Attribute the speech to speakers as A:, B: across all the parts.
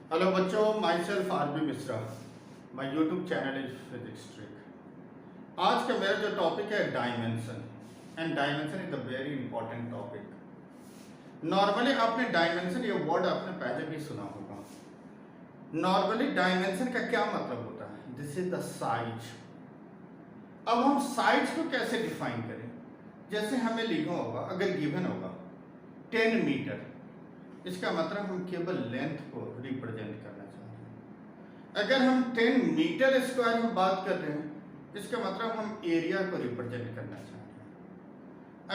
A: Hello बच्चों, myself RB Mishra. My YouTube channel is physics trick. आज का मेरा जो टॉपिक है dimension, and dimension is the very important topic. Normally आपने डायमेंशन ये वर्ड आपने पहले भी सुना होगा। नॉर्मली डायमेंशन का क्या मतलब होता है? This is the size. अब हम साइज को कैसे डिफाइन करें? जैसे हमें लिखा होगा, अगर गिवन होगा 10 मीटर, इसका मतलब हम केवल लेंथ को रिप्रेजेंट करना चाहते हैं। अगर हम 10 मीटर स्क्वायर में बात कर रहे हैं, इसका मतलब हम एरिया को रिप्रेजेंट करना चाहते हैं।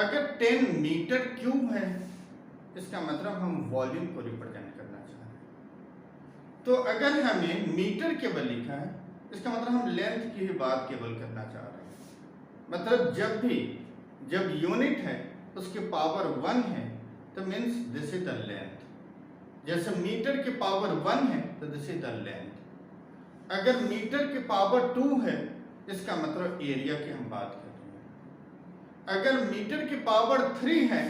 A: अगर 10 मीटर क्यूब है, इसका मतलब हम वॉल्यूम को रिप्रेजेंट करना चाहते हैं। तो अगर हमें मीटर केवल लिखा है, इसका मतलब हम लेंथ की ही बात केवल करना चाह रहे हैं। मतलब जब यूनिट है उसकी पावर 1 है, तो means this is the length. जैसे मीटर की पावर 1 है तो दिस इज द लेंथ। अगर मीटर की पावर 2 है, इसका मतलब एरिया की हम बात कर रहे हैं। अगर मीटर की पावर 3 है,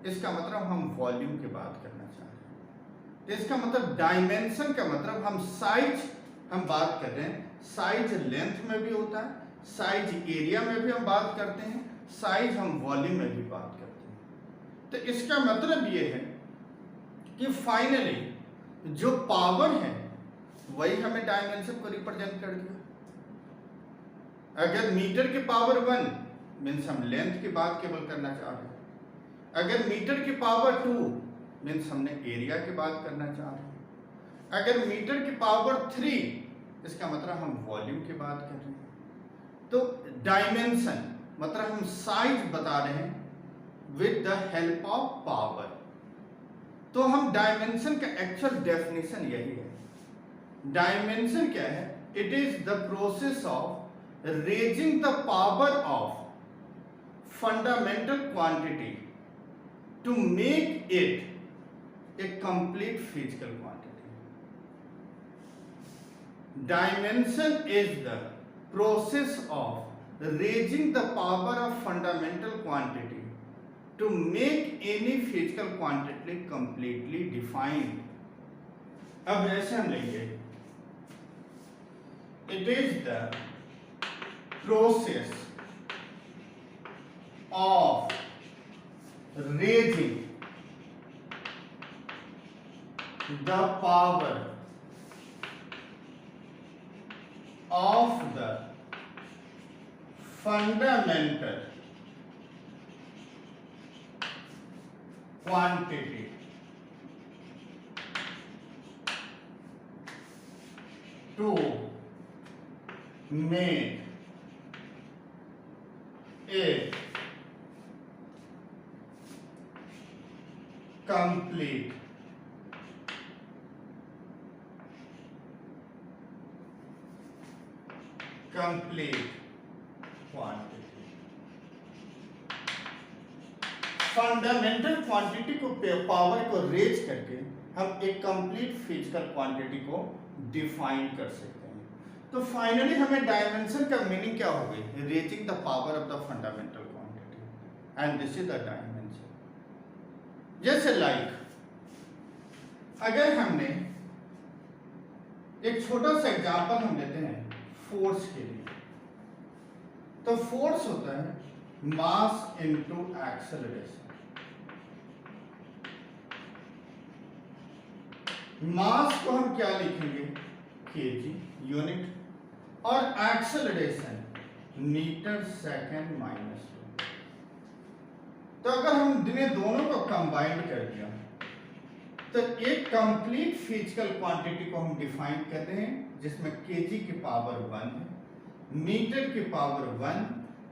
A: इसका मतलब हम वॉल्यूम की बात करना चाह रहे हैं। तो इसका मतलब डायमेंशन का मतलब हम साइज हम बात कर रहे हैं। साइज लेंथ में भी होता है, साइज एरिया में भी हम बात करते हैं, साइज हम वॉल्यूम में भी बात करते हैं। तो इसका मतलब ये है कि फाइनली जो पावर है वही हमें डायमेंशन को रिप्रेजेंट कर दिया। अगर मीटर की पावर 1 मीन्स हम लेंथ की बात केवल करना चाह रहे हैं। अगर मीटर की पावर 2 मीन्स हमने एरिया की बात करना चाह रहे हैं। अगर मीटर की पावर 3, इसका मतलब हम वॉल्यूम की बात कर रहे हैं। तो डायमेंशन मतलब हम साइज बता रहे हैं with the help of power. तो हम डायमेंशन का एक्चुअल डेफिनेशन यही है। डायमेंशन क्या है? It is the process of raising the power of fundamental quantity to make it a complete physical quantity. Dimension is the process of raising the power of fundamental quantity to make any physical quantity completely defined। अब ऐसे हम लेंगे, it is the process of raising the power of the fundamental quantity to make it complete quantity। Fundamental quantity को power को raise करके हम एक complete physical quantity को डिफाइन कर सकते हैं। तो फाइनली हमें डायमेंशन का मीनिंग क्या हो गई? Raising the power of the fundamental quantity, and this is the dimension. जैसे अगर हमने एक छोटा सा एग्जांपल हम लेते हैं फोर्स के लिए, तो फोर्स होता है मास इनटू एक्सेलरेशन। मास को हम क्या लिखेंगे? केजी यूनिट, और एक्सेलरेशन मीटर सेकंड माइनस 2। तो अगर हम दोनों को कंबाइन कर दिया तो एक कंप्लीट फिजिकल क्वांटिटी को हम डिफाइन करते हैं, जिसमें केजी की पावर 1 है, मीटर की पावर 1,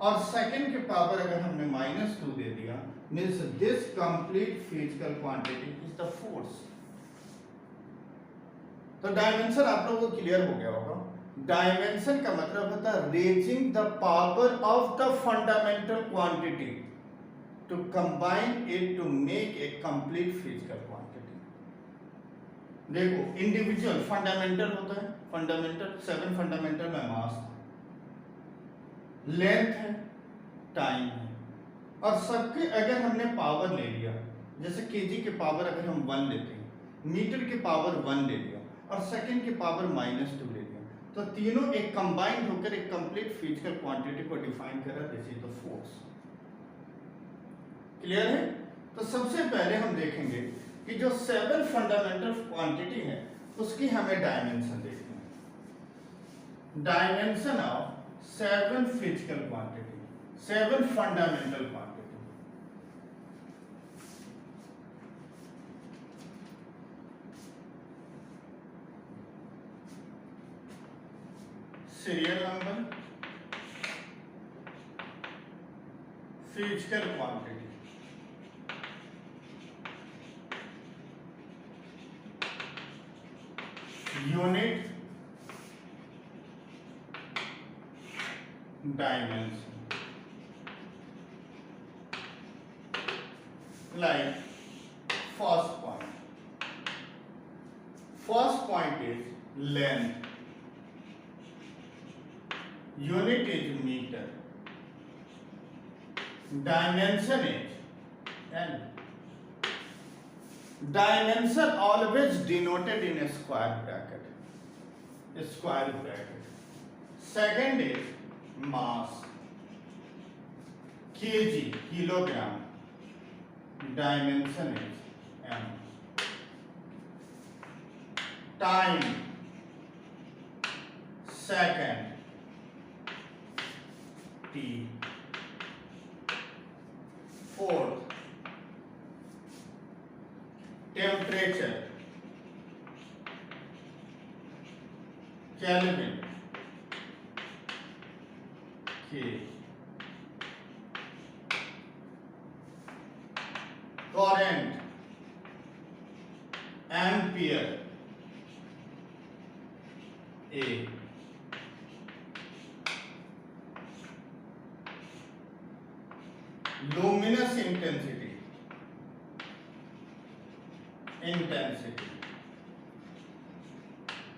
A: और सेकंड की पावर अगर हमने -2 दे दिया, means this complete physical quantity is the force. तो डायमेंशन आप लोगों को क्लियर हो गया होगा। डायमेंशन का मतलब होता है raising the power of the fundamental quantity to combine it to make a complete physical quantity. देखो, इंडिविजुअल फंडामेंटल होता है, फंडामेंटल 7 फंडामेंटल में मास, लेंथ है, टाइम है, और सबके अगर हमने पावर ले लिया, जैसे केजी की पावर अगर हम 1 लेते हैं, मीटर की पावर 1 ले लिया, और सेकंड की पावर -2 ले लिया, तो तीनों एक कंबाइंड होकर एक कंप्लीट फिजिकल क्वांटिटी को डिफाइन कर रहा है, this is the force. Clear है? तो सबसे पहले हम देखेंगे कि जो 7 फंडामेंटल क्वांटिटी है उसकी हमें डायमेंशन देखना है। Dimension of 7 physical quantity, 7 fundamental quantity. Serial number, physical quantity, unit, dimension. Like first point is length, unit is meter, dimension is L. Dimension always denoted in a square bracket. Second is mass, kg, kilogram. Dimension is m. Time, second, t. Fourth, temperature, Kelvin, K. Current, ampere, A. Luminous intensity,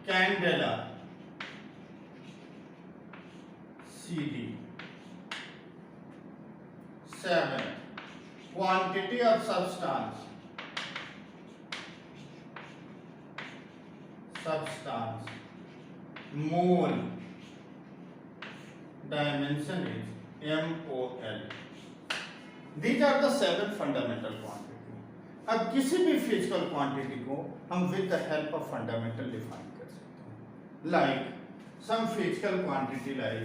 A: candela, CD. 7, quantity of substance, mole, dimension is MOL. These are the 7 fundamental quantity. अब किसी भी physical quantity को हम with the help of fundamental define कर सकते हैं, like some physical quantity like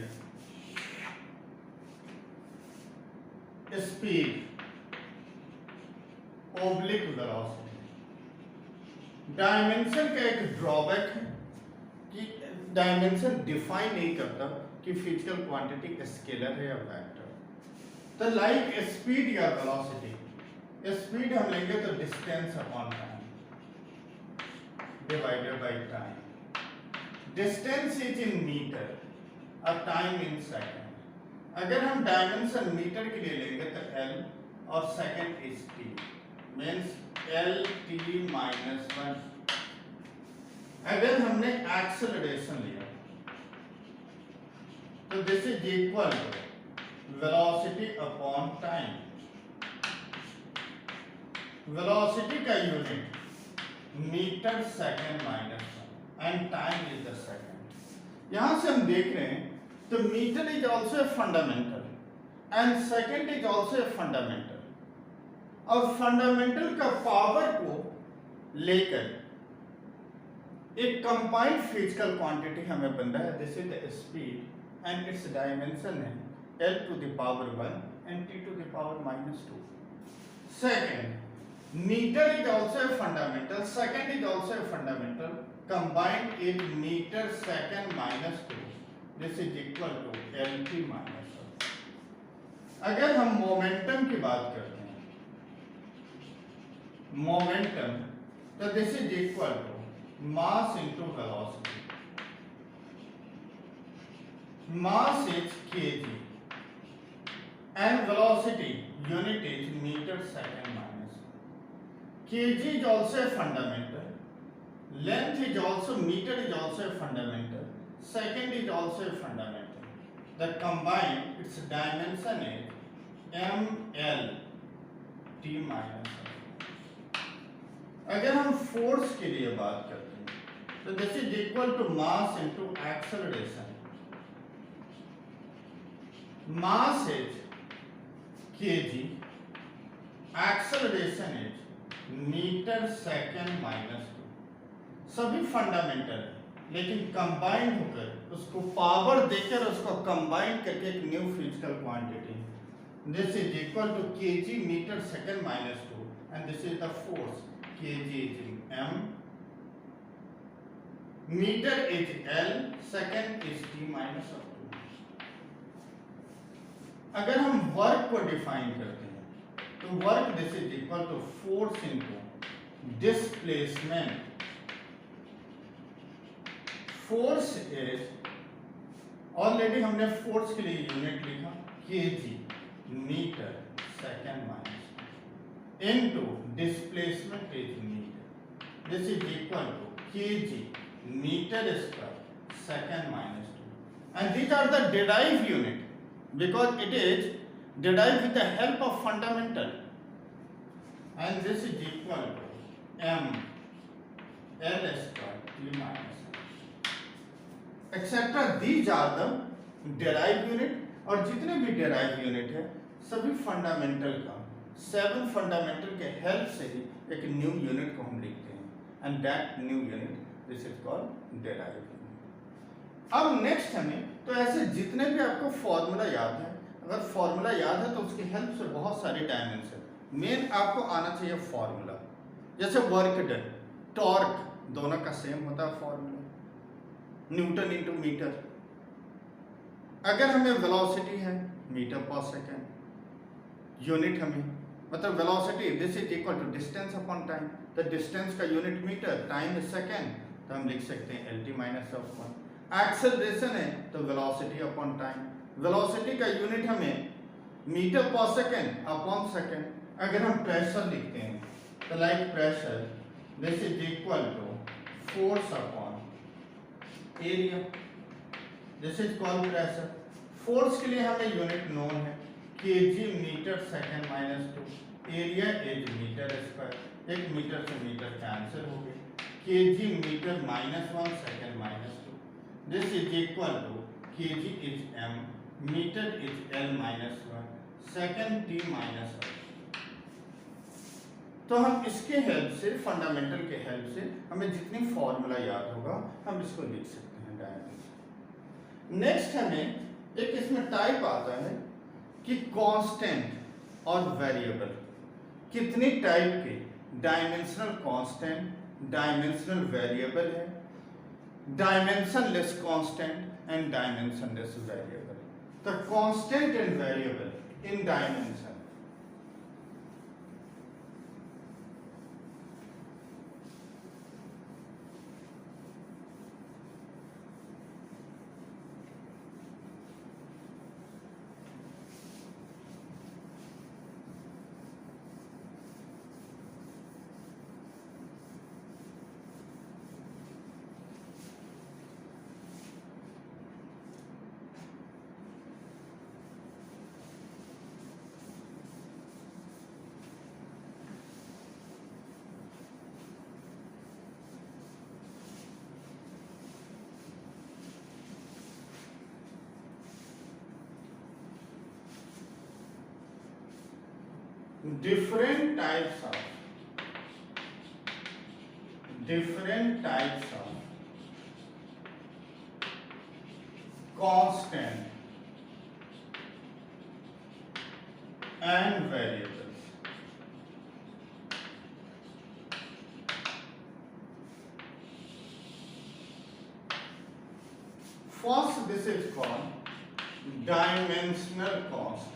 A: speed, oblique velocity. Dimension का एक ड्रॉबैक है कि डायमेंशन डिफाइन नहीं करता कि फिजिकल क्वांटिटी स्केलर है या वेक्टर। तो लाइक स्पीड या वेलोसिटी, स्पीड हम लेंगे तो distance upon time divided by time. Distance is in metre और टाइम इन सेकंड। अगर हम डायमेंशन मीटर के लिए लेंगे तो L और second is T, means LT-1। अगर हमने एक्सेलरेशन लिया तो this is equal to velocity upon time. Velocity का unit metre second -1 and time is the second. यहां से हम देख रहे हैं तो metre is also a fundamental and second is also a fundamental. और फंडामेंटल का पावर को लेकर एक कंबाइंड फिजिकल क्वांटिटी हमें बन रहा है, this is the speed and it's dimension है L⁻1 and T⁻²। Second, meter is also a fundamental, second is also a fundamental, combined is meter second -2, this is equal to LT-1। अगर हम momentum की बात करते हैं, momentum, तो this is equal to mass into velocity. Mass is kg and velocity unit is meter second -1. Kg is also a fundamental, length is also, meter is also a fundamental, second is also a fundamental. The combined its dimension is ml t-1। अगर हम force के लिए बात करते हैं So this is equal to mass into acceleration. Mass is kg, acceleration is metre second minus 2। सभी fundamental, लेकिन combined होकर उसको पावर देकर उसको कंबाइन करके एक new physical quantity, this is equal to kg metre second minus 2 and this is the force kg is m, metre is l, second is t minus 2। अगर हम वर्क को डिफाइन करते हैं तो work this is equal to force into displacement. Force is, already हमने force के लिए unit लिखा kg metre second minus into displacement is metre, this is equal to KG metre square second minus 2 and these are the derived unit because it is derived with the help of fundamental, and this is equal to m l square t minus etc. These are the derived unit, और जितने भी derived unit है सभी fundamental का 7 fundamental के help से ही एक new unit को हम लिखते हैं, and that new unit this is called derived unit। अब नेक्स्ट हमें, तो ऐसे जितने भी आपको फॉर्मूला याद है, अगर फॉर्मूला याद है तो उसकी हेल्प से बहुत सारे डायमेंशन, मेन आपको आना चाहिए फॉर्मूला। जैसे वर्क डन, टॉर्क, दोनों का सेम होता है फॉर्मूला, न्यूटन इंटू मीटर। अगर हमें वेलोसिटी है मीटर पर सेकेंड, यूनिट हमें मतलब velocity this is equal to distance upon time, तो डिस्टेंस का unit metre, time is second, तो हम लिख सकते हैं L T minus of 1। Acceleration है तो वेलोसिटी अपॉन टाइम, वेलोसिटी का यूनिट हमें metre per second upon second. अगर हम प्रेशर लिखते हैं तो like pressure this is equal to force upon area, this is called pressure. Force के लिए हमें यूनिट नोन है kg metre second minus 2, area is metre square, एक मीटर से मीटर कैंसिल हो गए, kg metre minus 1 second minus 2, this is equal to kg is m, meter is l minus 1, second t minus 1। तो हम इसके help से, fundamental के help से हमें जितनी फॉर्मूला याद होगा हम इसको लिख सकते हैं डायमेंशन। नेक्स्ट हमें एक इसमें टाइप आता है कि कांस्टेंट और वेरिएबल, कितनी टाइप के डायमेंशनल कांस्टेंट, डायमेंशनल वेरिएबल है, dimensionless constant and dimensionless variable। The constant and variable in dimension, different types of constant and variables। First, this is called dimensional constant।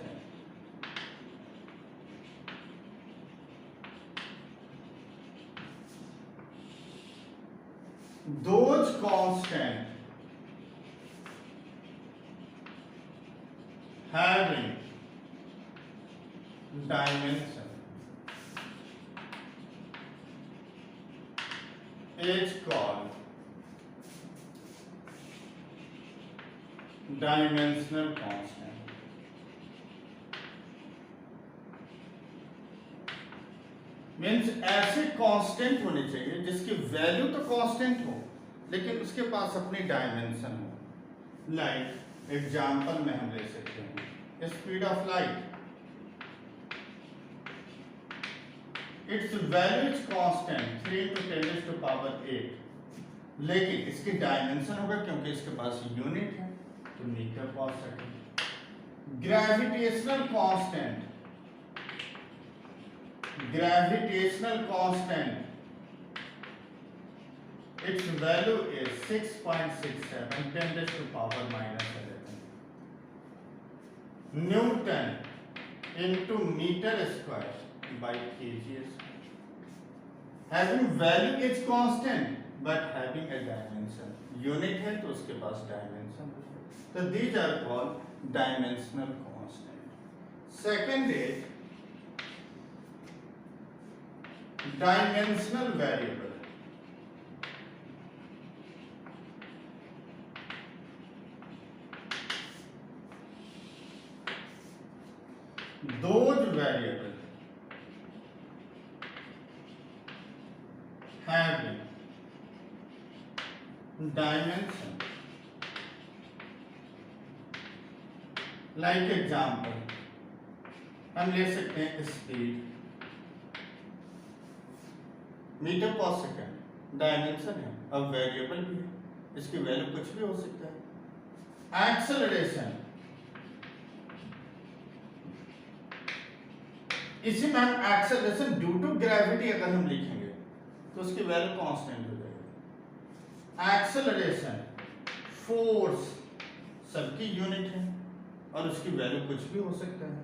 A: Those constant having dimension is called dimensional constant। Means ऐसे constant होने चाहिए जिसकी value तो constant हो लेकिन उसके पास अपनी dimension हो। लाइक एग्जाम्पल में हम ले सकते हैं speed of light, it's value is constant 3 into 10⁸, लेकिन इसकी डायमेंशन होगा क्योंकि इसके पास यूनिट है तो metre per second. Gravitational constant, its value is 6.67 10⁻⁻11 Newton into meter square by kg square. Having value is constant but having a dimension, unit है तो उसके पास dimension है, तो these are called dimensional constant. Second is dimensional variable. Those variables having dimension, like example हम ले सकते हैं speed, metre per second dimension है, अब वेरिएबल भी है, इसकी वैल्यू कुछ भी हो सकता है। एक्सेलरेशन, इसी में हम एक्सेलरेशन ड्यू टू ग्रेविटी अगर हम लिखेंगे तो उसकी वैल्यू कांस्टेंट हो जाएगी। एक्सेलरेशन, फोर्स सबकी यूनिट है और उसकी वैल्यू कुछ भी हो सकता है,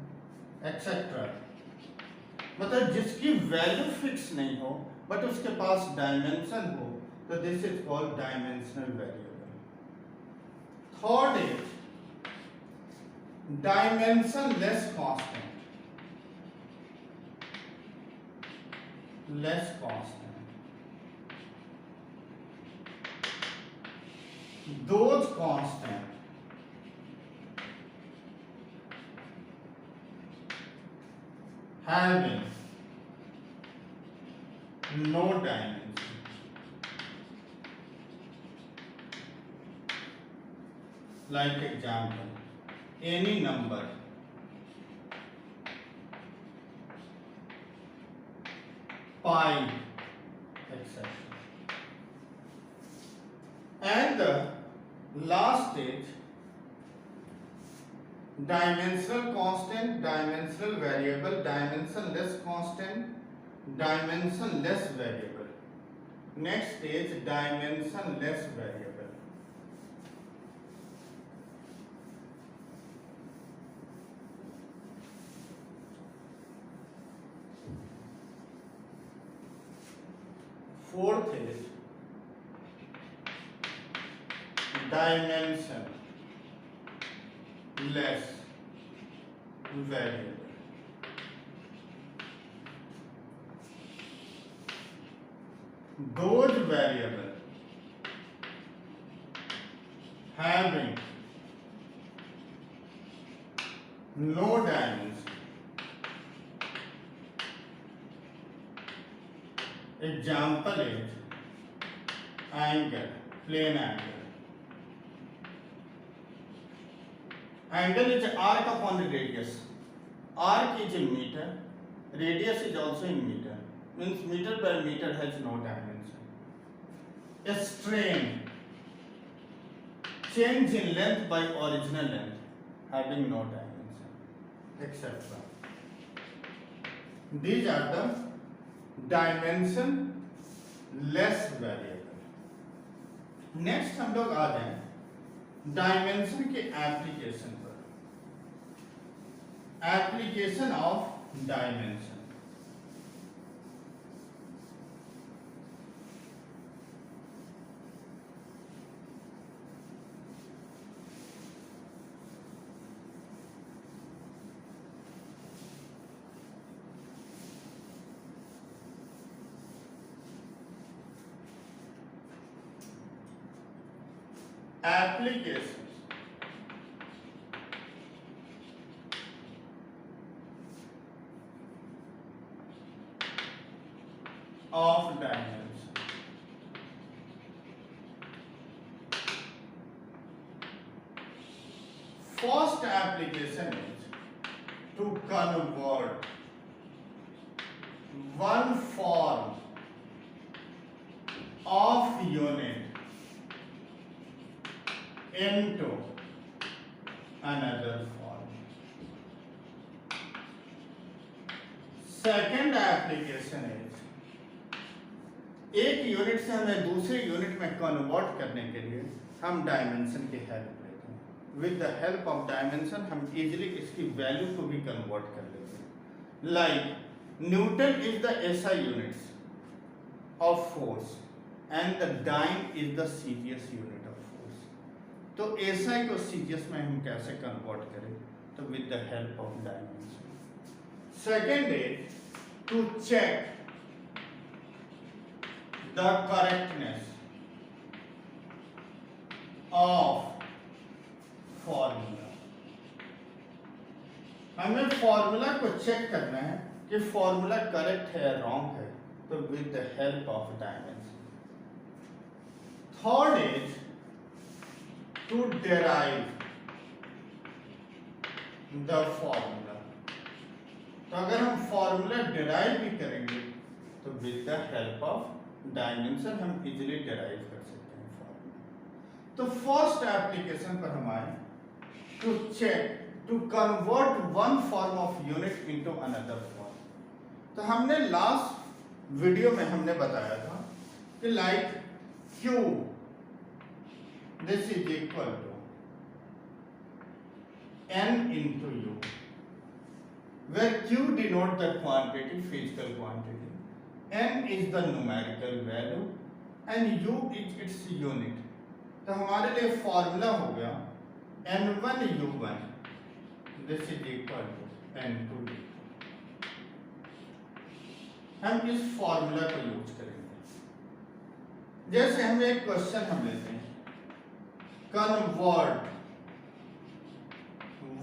A: एक्सेट्रा। मतलब जिसकी वैल्यू फिक्स नहीं हो बट उसके पास डायमेंशन हो तो this is called dimensional variable. Third is dimension less constant, less constant. Those constant having no dimension, like example any number pi, etc. And the last stage, dimensional constant, dimensional variable, dimensionless constant, dimensionless variable. Next stage, dimensionless variable. Fourth is dimension less variable. Those variables having no dimension. Example is angle, plane angle. Angle is arc upon the radius. Arc is in meter, radius is also in meter. Means meter by meter has no dimension. A strain, change in length by original length, having no dimension, etc. These are the dimension less variable. Next हम लोग आ जाएं dimension के application पर। Application of dimension, applications of dimension. first application is to convert one form of unit into another form. Second application is एक unit से हमें दूसरे unit में कन्वर्ट करने के लिए हम डायमेंशन की हेल्प लेते हैं। With the help of dimension हम इजीली इसकी वैल्यू को भी कन्वर्ट कर लेते हैं। Like Newton is the SI units of force and the dyne is the CGS unit of force. तो एसआई को सीजीएस में हम कैसे कन्वर्ट करें? तो with the help of dimension. Second is to check the correctness of formula। हमें formula को check करना है कि फॉर्मूला करेक्ट है या रॉन्ग है, तो with the help of dimension. Third is to derive the formula. तो अगर हम फॉर्मूला डेराइव भी करेंगे तो with the help of dimension हम इजीली डेराइव कर सकते हैं फॉर्मूला। तो फर्स्ट एप्लीकेशन पर हम आए to check to convert one form of unit into another form. तो हमने लास्ट वीडियो में हमने बताया था कि like Q this is equal to N into U, where Q denote the quantity, physical quantity, N is the numerical value and U is its unit। तो हमारे लिए फॉर्मूला हो गया N1 U1 this is equal to N2 U2। हम इस formula को use करेंगे। जैसे हमें एक क्वेश्चन हम लेते हैं, convert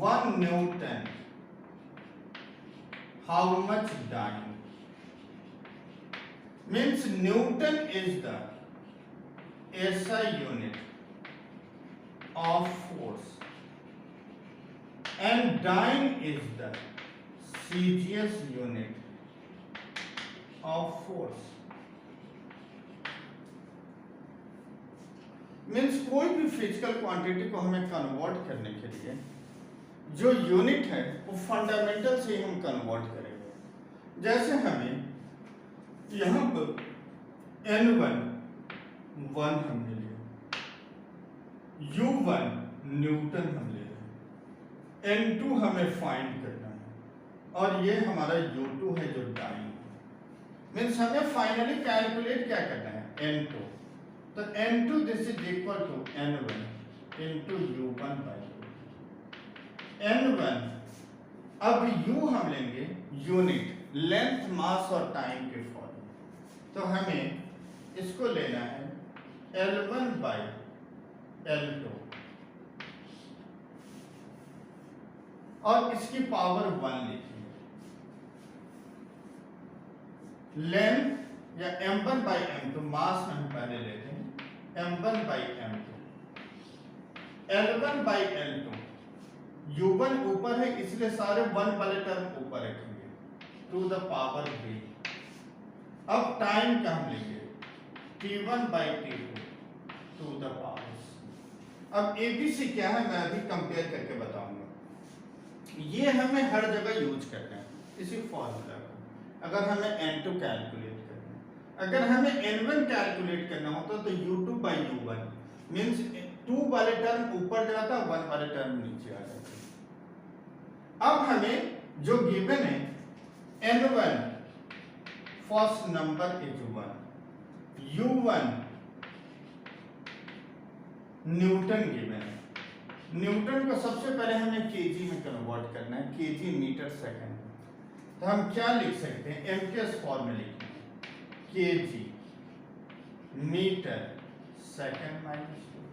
A: 1 Newton how much dyne. Means Newton is the SI unit of force and dyne is the CGS unit of force। Means कोई भी फिजिकल क्वांटिटी को हमें कन्वर्ट करने के लिए जो यूनिट है वो फंडामेंटल से ही हम कन्वर्ट करेंगे। जैसे हमें यहाँ पर N1 1 हमने लिया, U1 न्यूटन हम ले रहे हैं, N2 हमें फाइंड करना है और ये हमारा U2 है जो डाइन है। मीन्स हमें फाइनली कैलकुलेट क्या करना है? N2। तो N2 this is equal to N1 into U1 by N1। अब U हम लेंगे यूनिट, लेंथ, मास और टाइम के फॉर्म। तो हमें इसको लेना है L1 बाई L2 और इसकी पावर 1 लिखिए। लेंथ या M1 बाई M2, मास हम पहले लेते हैं M1 by M2, L1 by L2। U1 ऊपर है इसलिए सारे 1 वाले टर्म ऊपर रखेंगे टू द पावर B। अब टाइम क्या हम लेंगे T1 by T2 to the power. अब ABC क्या है मैं अभी कंपेयर करके बताऊंगा। ये हमें हर जगह यूज करना है इसी फॉर्मूला को। अगर हमें N2 कैलकुलेट करना है, अगर हमें N1 कैलकुलेट करना होता तो U2 बाई U1 मीन्स 2 वाले टर्म ऊपर जाता, 1 वाले टर्म नीचे आ जाता। अब हमें जो गिवन है N1 first number is 1, U1 Newton given है। न्यूटन को सबसे पहले हमें केजी में कन्वर्ट करना है, केजी मीटर सेकंड। तो हम क्या लिख सकते हैं? एमकेएस फॉर्म में लिखते हैं केजी मीटर सेकंड माइनस 2।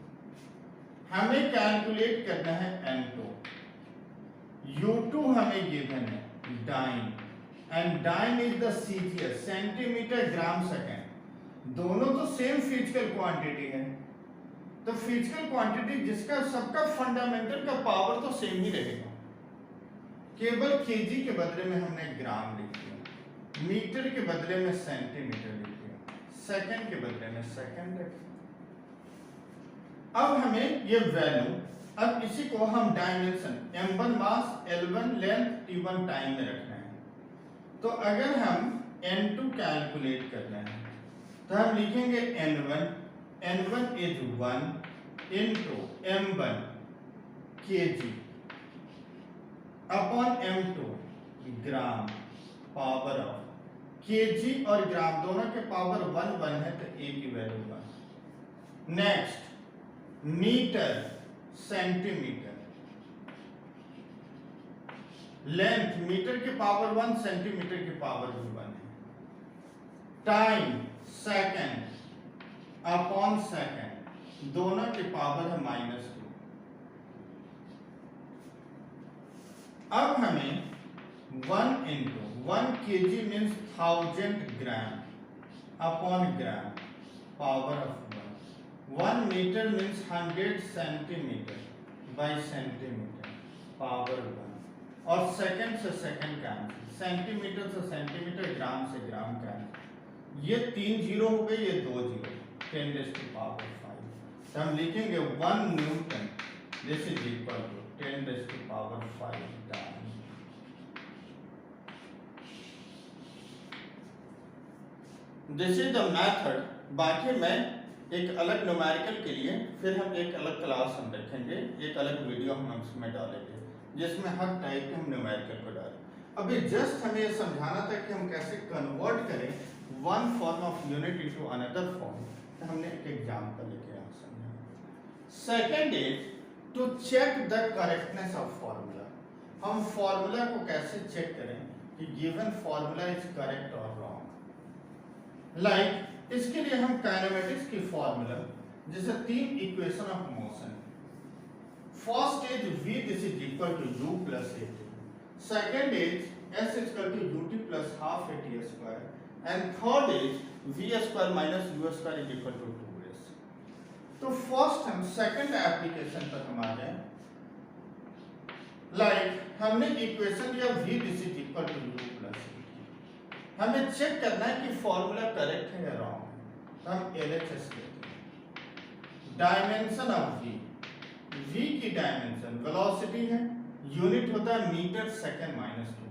A: हमें कैलकुलेट करना है N2। U2 हमें गिवन है dyne and dyne is the CGS, centimetre gram second. दोनों तो सेम फिजिकल क्वांटिटी है तो फिजिकल क्वांटिटी जिसका सबका फंडामेंटल का पावर तो सेम ही रहेगा, केवल केजी के बदले में हमने ग्राम लिख दिया, मीटर के बदले में सेंटीमीटर लिख दिया, सेकंड के बदले में सेकंड लिख दिया। अब हमें ये वैल्यू, अब इसी को हम डायमेंशन m1 मास, L1 लेंथ, T1 टाइम में रखना है। तो अगर हम n2 कैलकुलेट करना है तो हम लिखेंगे n1 is 1 into m1 kg upon m2 gram power of kg और ग्राम दोनों के पावर 1 है तो a की value 1। Next metre centimetre, length metre के पावर 1 सेंटीमीटर के पावर भी 1 है, टाइम सेकंड अपॉन सेकंड दोनों के पावर है -2। अब हमें 1 into 1 kg means 1000 gram upon gram power of 1 metre means 100 centimetre by centimetre power 1 और सेकंड से सेकंड कैंसिल, सेंटीमीटर से सेंटीमीटर, ग्राम से ग्राम कैंसिल, ये 3 जीरो हो गए, ये 2 जीरो, 10 रेज़ टू पावर 5। तो हम लिखेंगे 1 Newton this is equal to 10 raise to power 5 time. This is the method. बाकी मैं एक अलग न्यूमेरिकल के लिए फिर हम एक अलग क्लास हम रखेंगे, एक अलग वीडियो हम उसमें डालेंगे जिसमें हर टाइप के हम न्यूमेरिकल को डालें। अभी जस्ट हमें ये समझाना था कि हम कैसे कन्वर्ट करें one form of unit into another form, तो हमने एक एग्जांपल लेके यहाँ समझा। Second is to check the correctness of formula. हम फॉर्मूला को कैसे चेक करें कि गिवन फॉर्मूला इज करेक्ट और रॉन्ग। लाइक इसके लिए हम काइनेमेटिक्स की फॉर्मूला जैसे 3 equation of motion, first is v this is equal to u plus at, second is s is equal to ut plus half at square and third is v square minus u square is equal to 2s। तो first हम second application पर हम आ जाए। Like हमने equation लिया v this is equal to u plus at, हमें check करना है कि फॉर्मूला करेक्ट है या रॉन्ग है, तो हम LHS लेते हैं। डायमेंशन ऑफ v, v की डायमेंशन वेलोसिटी है, यूनिट होता है मीटर सेकंड माइनस 2,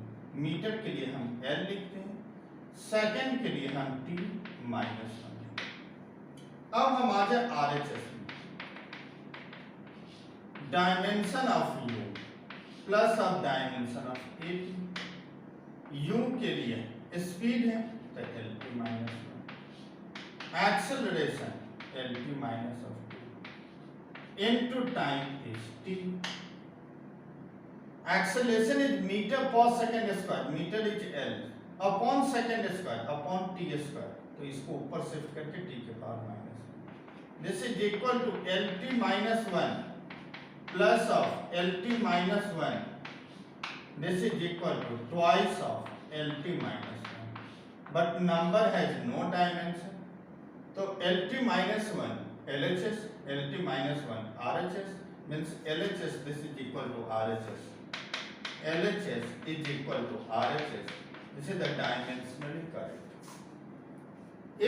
A: मीटर के लिए हम L लिखते हैं, सेकंड के लिए हम t माइनस 1। अब हम आ जाए RHS में, dimension of u plus of dimension of at, u के लिए स्पीड है तो LT minus 1, acceleration LT minus of 2 into time is t, acceleration is metre per second square, metre is L upon second square upon t square, तो इसको ऊपर shift करके t के power minus, this is equal to LT minus 1 plus of LT minus 1, this is equal to twice of LT minus 1, but number has no dimension, तो LT minus 1 LHS, LT minus 1 RHS, means LHS this is equal to RHS, LHS is equal to RHS, this is the dimensionally correct।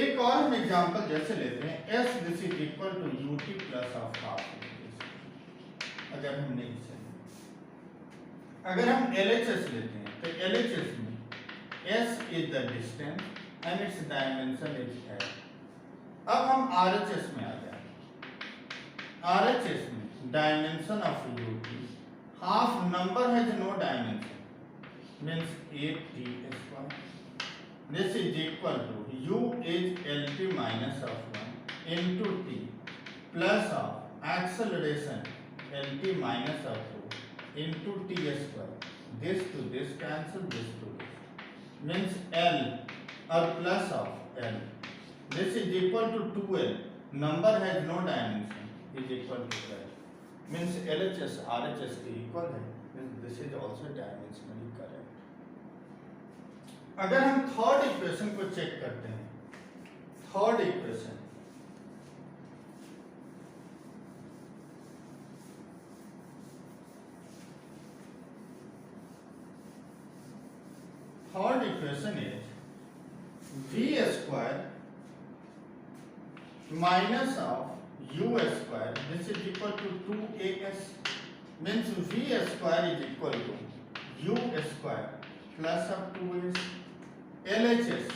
A: एक और हम example जैसे लेते हैं S this is equal to UT plus of half, अगर हमने इसे, अगर हम LHS लेते हैं तो LHS में S is the distance and its dimension is L। अब हम RHS में आ जाए, RHS में dimension of UT, half number has no dimension means 8t square, this is equal to U is LT minus of 1 into t plus of acceleration LT minus of 2 into t square, this to this cancel, this to this means L और plus of L, this is equal to 2L, number has no dimension is equal to L, means LHS RHS के equal है, means this is also dimensionally correct। अगर हम third equation को check करते हैं, third equation third equation is v square minus of u square, this is equal to 2as, means v square is equal to u square plus of 2as, LHS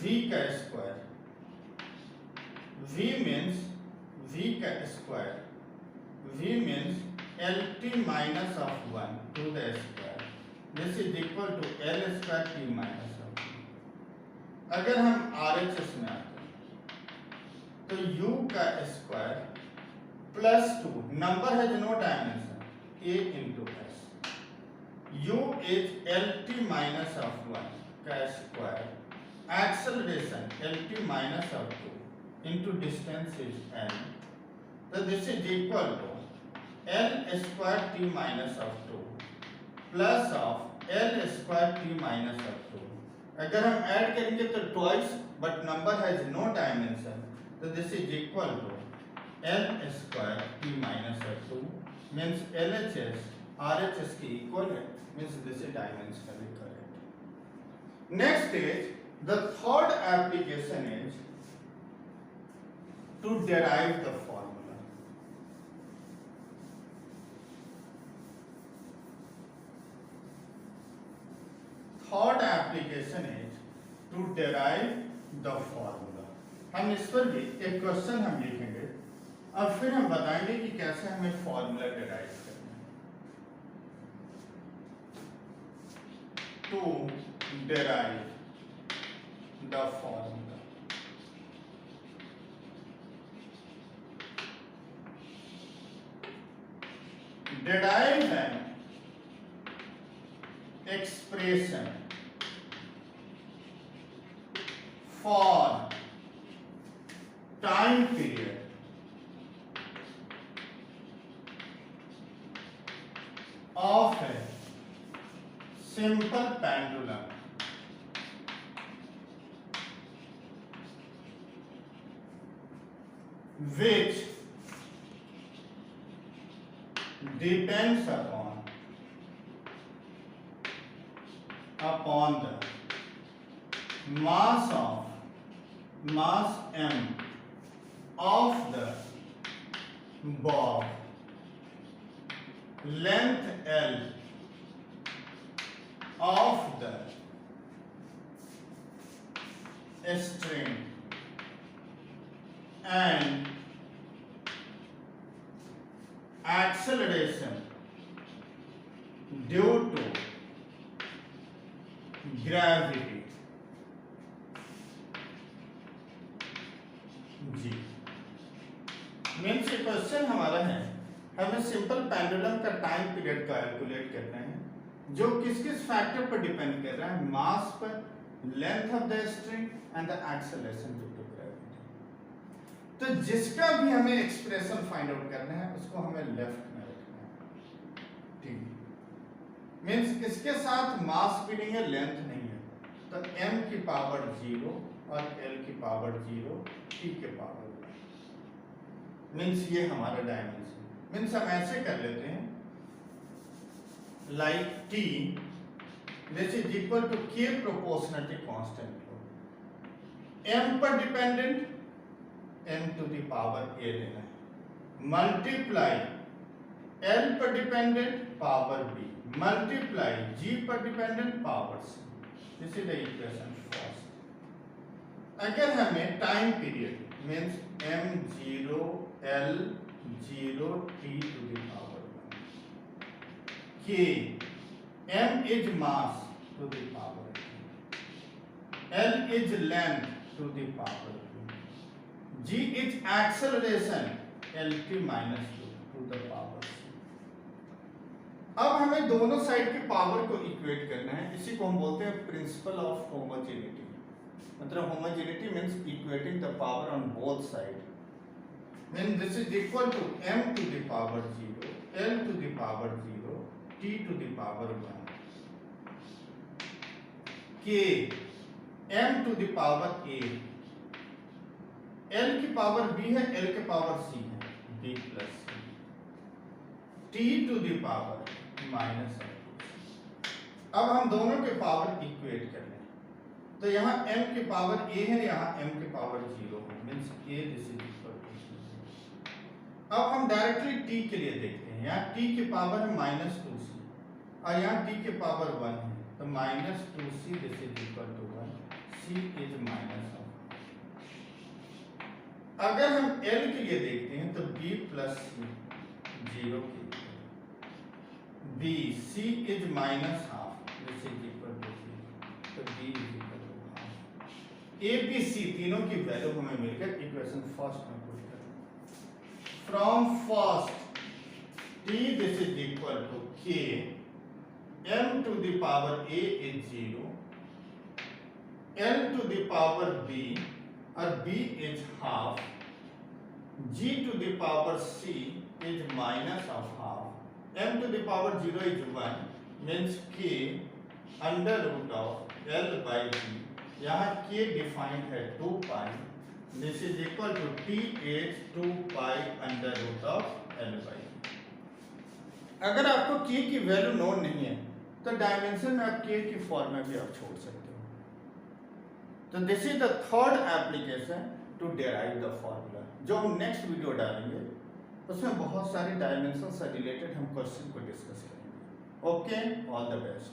A: v का square, v means v का square, v means LT minus of 1 to the square, this is equal to L square T minus of 2. अगर हम RHS में आते हैं तो u का square plus 2, number has no dimension, a into s, u is LT minus of 1 का square, acceleration LT minus of 2 into distance is n, तो this is equal to L square T minus of 2 plus of L square T minus of 2. अगर हम add करेंगे तो twice, but number has no dimension, तो this is equal to L square T minus of 2 means LHS RHS की equal है, means this is dimensionally correct. Next is the third application is to derive the formula. Third application is to derive the formula. हम इस पर भी एक question हम लिखेंगे और फिर हम बताएंगे कि कैसे हमें फॉर्मूला डेराइव करना है. To derive the formula, derive an expression for time period of a simple pendulum which depends upon the mass m of the bob, length L of the string, and acceleration due to gravity. G means ये question हमारा है, हमें simple pendulum का time period calculate करना है जो किस किस फैक्टर पर डिपेंड कर रहा है, मास पर, length of the string and the acceleration due to gravity. तो जिसका भी हमें एक्सप्रेशन फाइंड आउट करना है उसको हमें लेफ्ट में रखना है. ठीक, मीन्स इसके साथ मास भी नहीं है, लेंथ नहीं है, तो m की पावर 0 और l की पावर 0, t के पावर 1, मीन्स ये हमारा डायमेंशन. मीन्स हम ऐसे कर लेते हैं, like t this is equal to k proportionality constant लो, m पर dependent m to the power a लेना है, मल्टीप्लाई l पर dependent power b, multiply g पर dependent power c. This is the equation first. अगर हमें time period means m0 l0 t to the power 1, k m is mass to the power 2, l is length to the power 2, g is acceleration lt minus 2 to the power c. अब हमें दोनों side के power को equate करना है, इसी को हम बोलते हैं प्रिंसिपल ऑफ होमोजेनिटी. मतलब homogeneity means equating the power on both side. Mean this is equal to m to the power 0, l to the power 0, t to the power 1, k m to the power a, l की power b है, l के power c है, b plus c, t to the power minus अब हम दोनों के power equate कर लें, तो यहाँ m की पावर a है, यहाँ m की पावर 0 है, means a this is equal to 0। अब हम डायरेक्टली t के लिए देखते हैं, यहाँ t की पावर है -2c और यहाँ t की पावर 1 है, तो -2c this is equal to 1, c is minus. अगर हम l के लिए देखते हैं तो b प्लस c 0 के b c is minus half this is equal to 0, तो b is equal to half. a b c तीनों की वैल्यू हमें मिलकर इक्वेशन फर्स्ट में पुट करें। From first t this is equal to k m to the power a is 0, l to the power b और b is half, g to the power c is minus of half, m to the power 0 is 1, means k under root of l by g, यहाँ k defined है 2 pi, this is equal to t is 2 pi under root of l by g। अगर आपको k की value known नहीं है तो dimension में आप k की फॉर्म में भी आप छोड़ सकते हो। तो this is the third application to derive the formula, जो हम नेक्स्ट वीडियो डालेंगे उसमें बहुत सारे डायमेंशन से रिलेटेड हम क्वेश्चन को डिस्कस करेंगे। Okay, all the best.